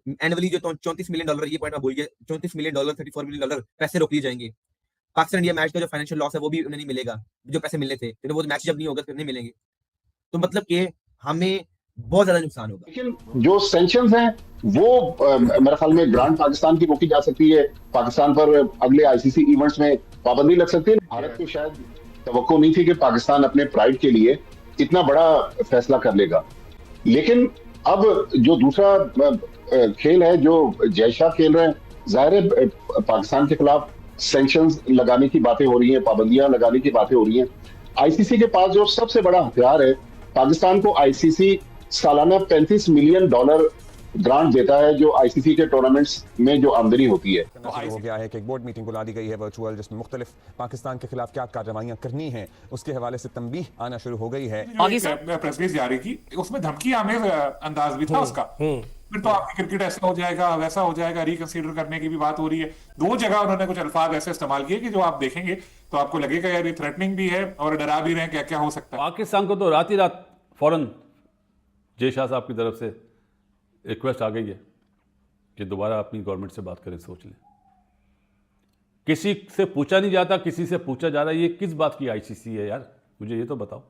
Annually जो $34 million, ये point मैं भूल गया, $34 मिलियन, $34 मिलियन पैसे रोक लिए जाएंगे। पाकिस्तान इंडिया मैच का जो फाइनेंशियल लॉस है वो भी उन्हें नहीं मिलेगा, जो पैसे मिलने थे, तो वो मैच जब नहीं होगा तो नहीं मिलेंगे। तो मतलब कि हमें बहुत ज्यादा नुकसान होगा। लेकिन जो सैंक्शंस हैं वो मेरे ख्याल में ग्रांट पाकिस्तान की रोकी जा सकती है, पाकिस्तान पर अगले आईसीसी इवेंट्स में पाबंदी लग सकती है। भारत को शायद तवक्को नहीं थी कि पाकिस्तान अपने प्राइड के लिए इतना बड़ा फैसला कर लेगा। लेकिन अब जो दूसरा खेल है जो जय शाह खेल रहे हैं, जाहिर है पाकिस्तान के खिलाफ सैंक्शंस लगाने की बातें हो रही हैं, पाबंदियां लगाने की बातें हो रही हैं। आईसीसी के पास जो सबसे बड़ा हथियार है, पाकिस्तान को आईसीसी सालाना $35 मिलियन ग्रांट देता है, जो आईसीसी के टूर्नामेंट्स में जो आमदनी होती है। तो हो गया है कि एक बोर्ड मीटिंग बुला दी गई है वर्चुअल, जिसमें मुख्तलिफ पाकिस्तान के खिलाफ क्या कार्रवाइयां करनी है उसके हवाले से तंबीह आना शुरू हो गई है। प्रेस रिलीज जारी की, उसमें धमकी आमेज अंदाज भी था उसका। फिर तो आपकी क्रिकेट ऐसा हो जाएगा, वैसा हो जाएगा, रिकंसीडर करने की भी बात हो रही है। दो जगह उन्होंने कुछ अल्फाज ऐसे इस्तेमाल किए कि जो आप देखेंगे तो आपको लगेगा यार ये थ्रेटनिंग भी है और डरा भी रहे हैं क्या क्या हो सकता है। पाकिस्तान को तो रात ही रात फौरन जय शाह साहब की तरफ से रिक्वेस्ट आ गई है कि दोबारा अपनी गवर्नमेंट से बात करें, सोच लें। किसी से पूछा नहीं जाता, किसी से पूछा जा रहा है। ये किस बात की आईसीसी है यार, मुझे ये तो बताओ।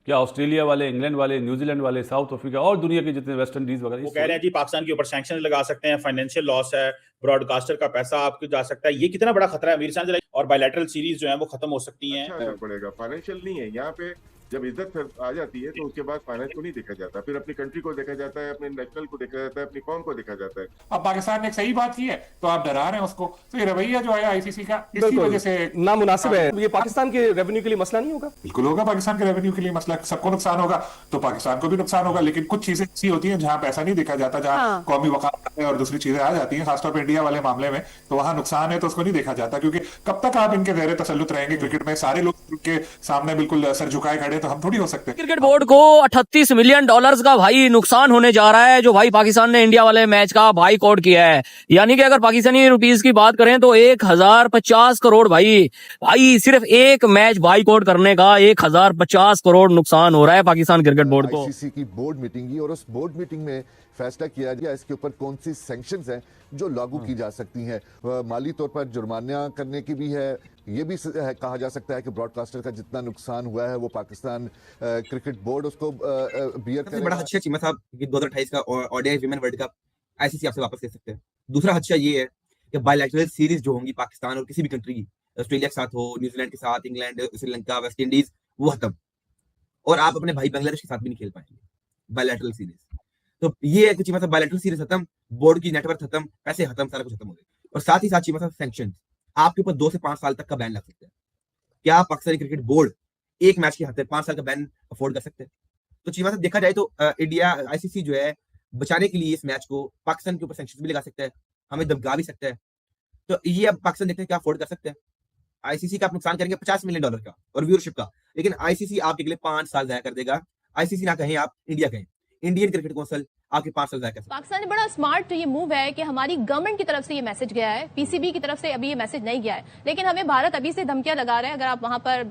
क्या ऑस्ट्रेलिया वाले, इंग्लैंड वाले, न्यूजीलैंड वाले, साउथ अफ्रीका और दुनिया के जितने वेस्ट इंडीज वगैरह, वो कह रहे हैं जी पाकिस्तान के ऊपर सैंक्शन लगा सकते हैं, फाइनेंशियल लॉस है, ब्रॉडकास्टर का पैसा आपको जा सकता है। ये कितना बड़ा खतरा है मीर साहब? और बायलैटरल सीरीज जो है वो खत्म हो सकती हैं। अच्छा पड़ेगा, फाइनेंशियल नहीं है यहाँ पे। जब इज्जत आ जाती है तो उसके बाद फाइनेंस को नहीं देखा जाता, फिर अपनी कंट्री को देखा जाता है, अपने नेशनल को देखा जाता है, अपनी कौम को देखा जाता है। अब पाकिस्तान ने एक सही बात की है तो आप डरा रहे हैं उसको, तो ये रवैया जो है आईसीसी का इसी वजह से नामुनासिब है। ये पाकिस्तान के रेवेन्यू के लिए मसला नहीं होगा? बिल्कुल होगा, पाकिस्तान के रेवेन्यू के लिए मसला, सबको नुकसान होगा तो पाकिस्तान को भी नुकसान होगा। लेकिन कुछ चीजें ऐसी होती हैं जहां पैसा नहीं देखा जाता, जहां कौमी वकालत और दूसरी चीजें आ जाती हैं, खासतौर पर इंडिया वाले मामले में, तो वहां नुकसान है तो उसको नहीं देखा जाता। क्योंकि कब तक आप इनके ज़ेरे तसल्लुत रहेंगे क्रिकेट में? सारे लोग के सामने बिल्कुल सर झुकाए खड़े तो हम थोड़ी हो सकते। क्रिकेट बोर्ड को $38 मिलियन का भाई नुकसान होने जा रहा है, जो भाई पाकिस्तान ने इंडिया वाले मैच का भाई कोड किया है। यानी कि अगर पाकिस्तानी रुपीस की बात करें तो 1050 करोड़ भाई सिर्फ एक मैच भाई कोड करने का 1050 करोड़ नुकसान हो रहा है पाकिस्तान क्रिकेट बोर्ड को। आईसीसी की बोर्ड मीटिंग की और उस बोर्ड मीटिंग में फैसला किया गया इसके ऊपर कौन सी सैंक्शंस हैं जो लागू की जा सकती हैं। माली तौर पर जुर्माना करने की भी है। ये भी कहा जा सकता है कि ब्रॉडकास्टर का जितना नुकसान हुआ है वो पाकिस्तान क्रिकेट बोर्ड उसको बियर करेगा। बड़ा अच्छा चीमा साहब कि 2028 का ODI women world cup ICC आपसे वापस ले सकते हैं। दूसरा अच्छा ये है कि बायलैटरल सीरीज जो होंगी पाकिस्तान और किसी भी कंट्री की, ऑस्ट्रेलिया के साथ हो, न्यूजीलैंड के साथ, इंग्लैंड, श्रीलंका, वेस्ट इंडीज, वो खत्म। और आप अपने भाई बांग्लादेश के साथ भी नहीं खेल पाएंगे बायलैटरल सीरीज। तो ये है कि चीमा साहब बायलैटरल सीरीज खत्म, बोर्ड की नेटवर्क खत्म, पैसे खत्म, सारा कुछ खत्म हो गया। और साथ ही साथ चीमा साहब सैंक्शन आपके ऊपर 2 से 5 साल तक का बैन लग सकता है। क्या पाकिस्तानी क्रिकेट बोर्ड एक मैच के हद 5 साल का बैन अफोर्ड कर सकते हैं? तो चीमा साहब देखा जाए तो इंडिया आईसीसी जो है बचाने के लिए इस मैच को पाकिस्तान के ऊपर सैंक्शन भी लगा सकता है, हमें दबका भी सकता है। तो ये अब पाकिस्तान देखते हैं क्या अफोर्ड कर सकते हैं। आईसीसी का आप नुकसान करेंगे $50 मिलियन का और व्यूअरशिप का, लेकिन आईसीसी आपके लिए 5 साल जाया कर देगा। आईसीसी ना कहें आप, इंडिया कहें, इंडियन क्रिकेट काउंसिल आपके 5 साल जाकर। पाकिस्तान में बड़ा स्मार्ट ये मूव है कि हमारी गवर्नमेंट की तरफ से ये मैसेज गया है, पीसीबी की तरफ से अभी ये मैसेज नहीं गया है, लेकिन हमें भारत अभी से धमकियां लगा रहे हैं। अगर आप वहां पर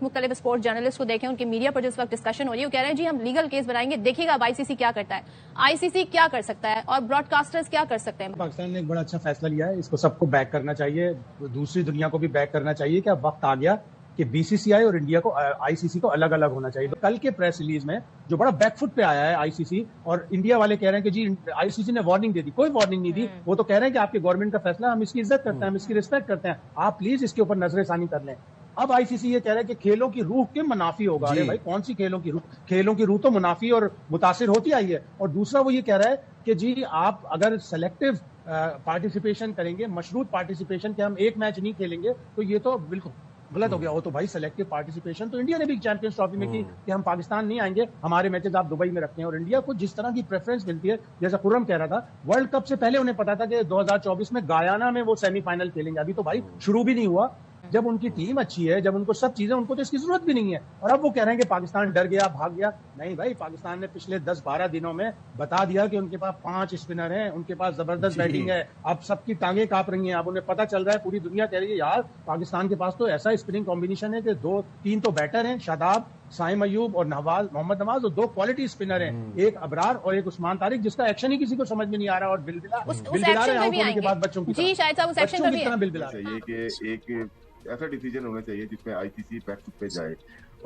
मुख्तलिफ स्पोर्ट्स जर्नलिस्ट को देखें, उनके मीडिया पर जिस वक्त डिस्कशन हो रही है, वो कह रहे हैं जी हम लीगल केस बनाएंगे, देखिएगा अब आईसीसी क्या करता है, आईसीसी क्या कर सकता है और ब्रॉडकास्टर्स क्या कर सकते हैं। पाकिस्तान ने एक बड़ा अच्छा फैसला लिया है, इसको सबको बैक करना चाहिए, दूसरी दुनिया को भी बैक करना चाहिए कि अब वक्त आ गया कि बीसीसीआई और इंडिया को, आईसीसी को अलग अलग होना चाहिए। तो कल के प्रेस रिलीज में जो बड़ा बैकफुट पे आया है आईसीसी, और इंडिया वाले कह रहे हैं कि जी आईसीसी ने वार्निंग दे दी, कोई वार्निंग नहीं दी। वो तो कह रहे हैं कि आपके गवर्नमेंट का फैसला, हम इसकी इज्जत करते हैं, हम इसकी रिस्पेक्ट करते हैं, आप प्लीज इसके ऊपर नजरसानी कर लें। अब आईसीसी ये कह रहा है कि खेलों की रूह के मुनाफी होगा। अरे भाई कौन सी खेलों की रूह? खेलों की रूह तो मुनाफी और मुतासिर होती आई है। और दूसरा वो ये कह रहा है कि जी आप अगर सेलेक्टिव पार्टिसिपेशन करेंगे, मशरूत पार्टिसिपेशन, कि हम एक मैच नहीं खेलेंगे, तो ये तो बिल्कुल गलत हो गया। वो तो भाई सेलेक्टिव पार्टिसिपेशन तो इंडिया ने भी चैंपियंस ट्रॉफी में की कि हम पाकिस्तान नहीं आएंगे, हमारे मैचेस आप दुबई में रखते हैं। और इंडिया को जिस तरह की प्रेफरेंस मिलती है, जैसा खुर्रम कह रहा था, वर्ल्ड कप से पहले उन्हें पता था कि 2024 में गायाना में वो सेमीफाइनल खेलेंगे। अभी तो भाई शुरू भी नहीं हुआ। जब उनकी टीम अच्छी है, जब उनको सब चीजें, उनको तो इसकी जरूरत भी नहीं है। और अब वो कह रहे हैं कि पाकिस्तान डर गया, भाग गया। नहीं भाई, पाकिस्तान ने पिछले 10-12 दिनों में बता दिया कि उनके पास 5 स्पिनर हैं, उनके पास जबरदस्त बैटिंग है। अब सबकी टांगे कांप रही हैं। अब उन्हें पता चल रहा है, पूरी दुनिया कह रही है यार पाकिस्तान के पास तो ऐसा स्पिनिंग कॉम्बिनेशन है कि 2-3 तो बैटर हैं, शादाब साइम अयूब और मोहम्मद नवाज और 2 क्वालिटी स्पिनर हैं, एक अबरार और एक उस्मान तारिक, जिसका एक्शन ही किसी को समझ में नहीं आ रहा और बिलबिला रहे आउट होने के बाद बच्चों की जी शायद साहब उस एक्शन पर भी है। बिलबिला चाहिए कि एक ऐसा डिसीजन होना चाहिए जिसमें आईसीसी बैक फुट पे जाए।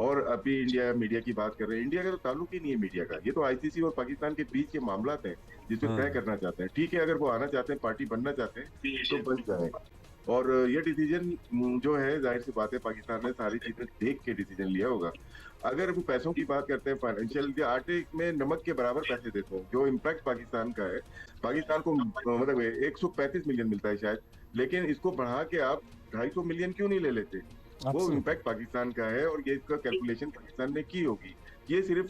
और अभी इंडिया मीडिया की बात कर रहे हैं, इंडिया का तो ताल्लुक ही नहीं है मीडिया का, ये तो आईसीसी और पाकिस्तान के बीच के मामला हैं जिसमें तय करना चाहते हैं। ठीक है, अगर वो आना चाहते हैं, पार्टी बनना चाहते हैं तो बन जाए। और ये डिसीजन जो है, जाहिर सी बात है, पाकिस्तान ने सारी चीजें देख के डिसीजन लिया होगा। अगर वो पैसों की बात करते हैं, फाइनेंशियल, आटे में नमक के बराबर पैसे देते हैं, जो इम्पैक्ट पाकिस्तान का है, पाकिस्तान को मतलब 135 मिलियन मिलता है शायद, लेकिन इसको बढ़ा के आप 250 मिलियन क्यों नहीं ले लेते? वो इम्पैक्ट पाकिस्तान का है और ये इसका कैलकुलेशन पाकिस्तान ने की होगी। ये सिर्फ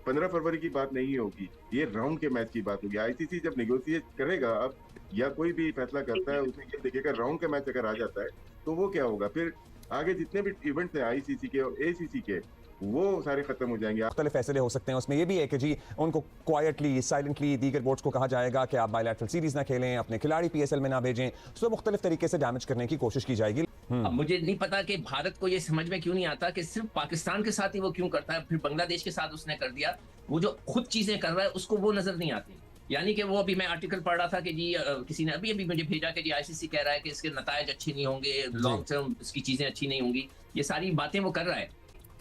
15 फरवरी की बात नहीं होगी, ये राउंड के मैच की बात होगी। आईसीसी जब नेगोशिएट करेगा अब या कोई भी फैसला करता है, उसमें ये देखेगा राउंड का मैच अगर आ जाता है तो वो क्या होगा, फिर आगे जितने भी इवेंट्स हैं आईसीसी के और एसीसी के, वो सारे खत्म हो जाएंगे। मुख्तलिफ फैसले हो सकते हैं, उसमें ये भी है कि जी उनको क्वाइटली साइलेंटली दीगर बोर्ड्स को कहा जाएगा कि आप बायलैटरल सीरीज ना खेलें, अपने खिलाड़ी पीएसएल में ना भेजें, तो मुख्तलिफ तरीके से डैमेज करने की कोशिश की जाएगी। अब मुझे नहीं पता कि भारत को ये समझ में क्यों नहीं आता कि सिर्फ पाकिस्तान के साथ ही वो क्यों करता है, फिर बांग्लादेश के साथ उसने कर दिया, वो जो खुद चीजें कर रहा है उसको वो नजर नहीं आती। यानी कि वो अभी मैं आर्टिकल पढ़ रहा था कि जी किसी ने अभी मुझे भेजा कि जी आईसीसी कह रहा है कि इसके नतायज अच्छे नहीं होंगे, लॉन्ग टर्म इसकी चीजें अच्छी नहीं होंगी, ये सारी बातें वो कर रहा है।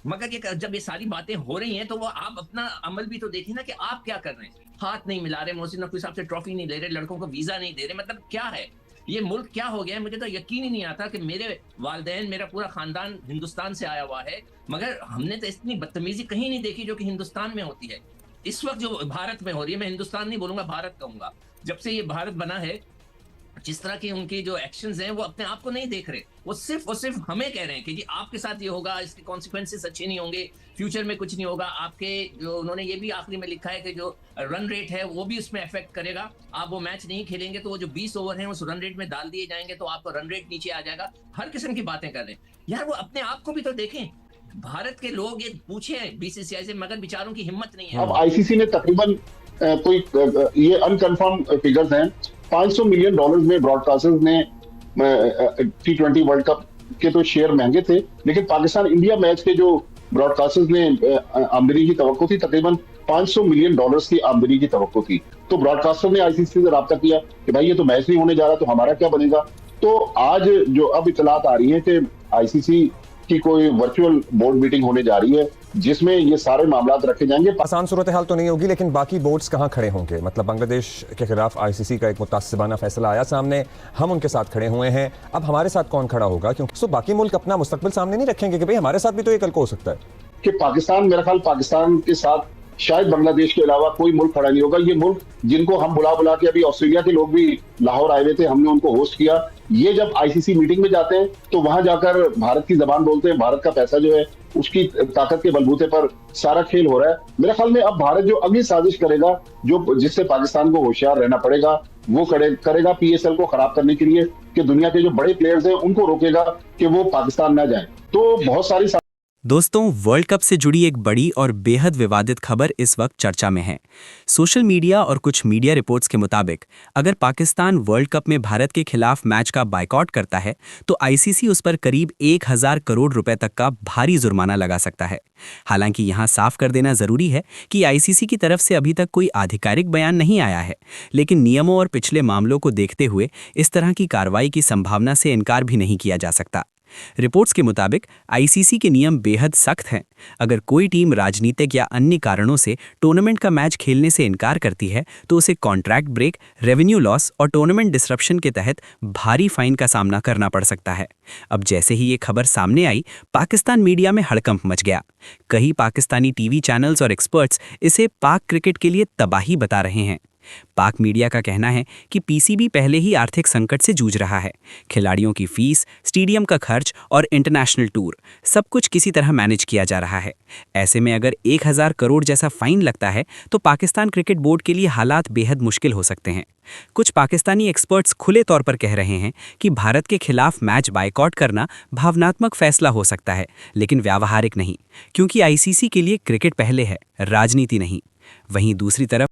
मगर ये जब ये सारी बातें हो रही हैं तो वो आप अपना अमल भी तो देखिए ना कि आप क्या कर रहे हैं। हाथ नहीं मिला रहे, मोहसिन नकवी साहब से ट्रॉफी नहीं ले रहे, लड़कों को वीजा नहीं दे रहे, मतलब क्या है ये मुल्क, क्या हो गया है? मुझे तो यकीन ही नहीं आता कि मेरे वालिदैन, मेरा पूरा खानदान हिंदुस्तान से आया हुआ है, मगर हमने तो इतनी बदतमीजी कहीं नहीं देखी जो कि हिंदुस्तान में होती है। इस वक्त जो भारत में हो रही है, मैं हिंदुस्तान नहीं बोलूंगा, भारत कहूंगा, जब से ये भारत बना है, जिस तरह के उनके जो एक्शंस हैं वो अपने आप को नहीं देख रहे, वो सिर्फ हमें कह रहे हैं कि जी आपके साथ ये होगा, इसके कॉन्सिक्वेंसेस अच्छे नहीं होंगे, फ्यूचर में कुछ नहीं होगा आपके। जो उन्होंने ये भी आखिरी में लिखा है कि जो रन रेट है वो भी उसमें अफेक्ट करेगा, आप वो मैच नहीं खेलेंगे तो वो जो 20 ओवर हैं उस रन रेट में डाल दिए जाएंगे तो आपका रन रेट नीचे आ जाएगा। हर किस्म की बातें कर रहे हैं यार, वो अपने आप को भी तो देखें। भारत के लोग ये पूछे बीसीसीआई से, मगर बेचारों की हिम्मत नहीं है। अब आईसीसी ने तकरीबन कोई ये अनकंफर्म फिगर्स हैं, $500 मिलियन में ब्रॉडकास्टर्स ने T20 वर्ल्ड कप के तो शेयर महंगे थे, लेकिन पाकिस्तान इंडिया मैच के जो ब्रॉडकास्टर्स ने आमदनी की तवक्को थी, तकरीबन $500 मिलियन की आमदनी की तवक्को थी। तो ब्रॉडकास्टर ने आईसीसी से राब्ता किया कि भाई ये तो मैच नहीं होने जा रहा, तो हमारा क्या बनेगा। तो आज जो अब इतलात आ रही है कि आईसीसी की कोई वर्चुअल बोर्ड मीटिंग होने जा रही है जिसमें ये सारे मामलात रखे जाएंगे। आसान सूरत हाल तो नहीं होगी, लेकिन बाकी बोर्ड्स कहाँ खड़े होंगे? मतलब बांग्लादेश के खिलाफ आईसीसी का एक मुतासिबाना फैसला आया सामने, हम उनके साथ खड़े हुए हैं, अब हमारे साथ कौन खड़ा होगा? क्योंकि बाकी मुल्क अपना मुस्तकबिल सामने नहीं रखेंगे कि भाई हमारे साथ भी तो ये कल को हो सकता है कि पाकिस्तान, मेरा ख्याल पाकिस्तान के साथ शायद बांग्लादेश के अलावा कोई मुल्क खड़ा नहीं होगा। ये मुल्क जिनको हम बुला के, अभी ऑस्ट्रेलिया के लोग भी लाहौर आए हुए थे, हमने उनको होस्ट किया, ये जब आईसीसी मीटिंग में जाते हैं तो वहां जाकर भारत की जबान बोलते हैं, भारत का पैसा जो है उसकी ताकत के बलबूते पर सारा खेल हो रहा है। मेरे ख्याल में अब भारत जो अगली साजिश करेगा, जो जिससे पाकिस्तान को होशियार रहना पड़ेगा, वो करेगा पीएसएल को खराब करने के लिए, कि दुनिया के जो बड़े प्लेयर्स हैं उनको रोकेगा कि वो पाकिस्तान ना जाए। तो बहुत सारी दोस्तों, वर्ल्ड कप से जुड़ी एक बड़ी और बेहद विवादित खबर इस वक्त चर्चा में है। सोशल मीडिया और कुछ मीडिया रिपोर्ट्स के मुताबिक अगर पाकिस्तान वर्ल्ड कप में भारत के खिलाफ मैच का बायकॉट करता है तो आईसीसी उस पर करीब 1000 करोड़ रुपए तक का भारी जुर्माना लगा सकता है। हालांकि यहां साफ कर देना जरूरी है कि आईसीसी की तरफ से अभी तक कोई आधिकारिक बयान नहीं आया है, लेकिन नियमों और पिछले मामलों को देखते हुए इस तरह की कार्रवाई की संभावना से इनकार भी नहीं किया जा सकता। रिपोर्ट्स के मुताबिक आईसीसी के नियम बेहद सख्त हैं। अगर कोई टीम राजनीतिक या अन्य कारणों से टूर्नामेंट का मैच खेलने से इनकार करती है तो उसे कॉन्ट्रैक्ट ब्रेक, रेवेन्यू लॉस और टूर्नामेंट डिसरप्शन के तहत भारी फाइन का सामना करना पड़ सकता है। अब जैसे ही ये खबर सामने आई, पाकिस्तान मीडिया में हड़कंप मच गया। कई पाकिस्तानी टीवी चैनल्स और एक्सपर्ट्स इसे पाक क्रिकेट के लिए तबाही बता रहे हैं। पाक मीडिया का कहना है कि पीसीबी पहले ही आर्थिक संकट से जूझ रहा है। खिलाड़ियों की फीस, स्टेडियम का खर्च और इंटरनेशनल टूर, सब कुछ किसी तरह मैनेज किया जा रहा है। ऐसे में अगर 1000 करोड़ जैसा फाइन लगता है तो पाकिस्तान क्रिकेट बोर्ड के लिए हालात बेहद मुश्किल हो सकते हैं। कुछ पाकिस्तानी एक्सपर्ट्स खुले तौर पर कह रहे हैं कि भारत के खिलाफ मैच बायकॉट करना भावनात्मक फैसला हो सकता है, लेकिन व्यावहारिक नहीं, क्योंकि आईसीसी के लिए क्रिकेट पहले है, राजनीति नहीं। वहीं दूसरी तरफ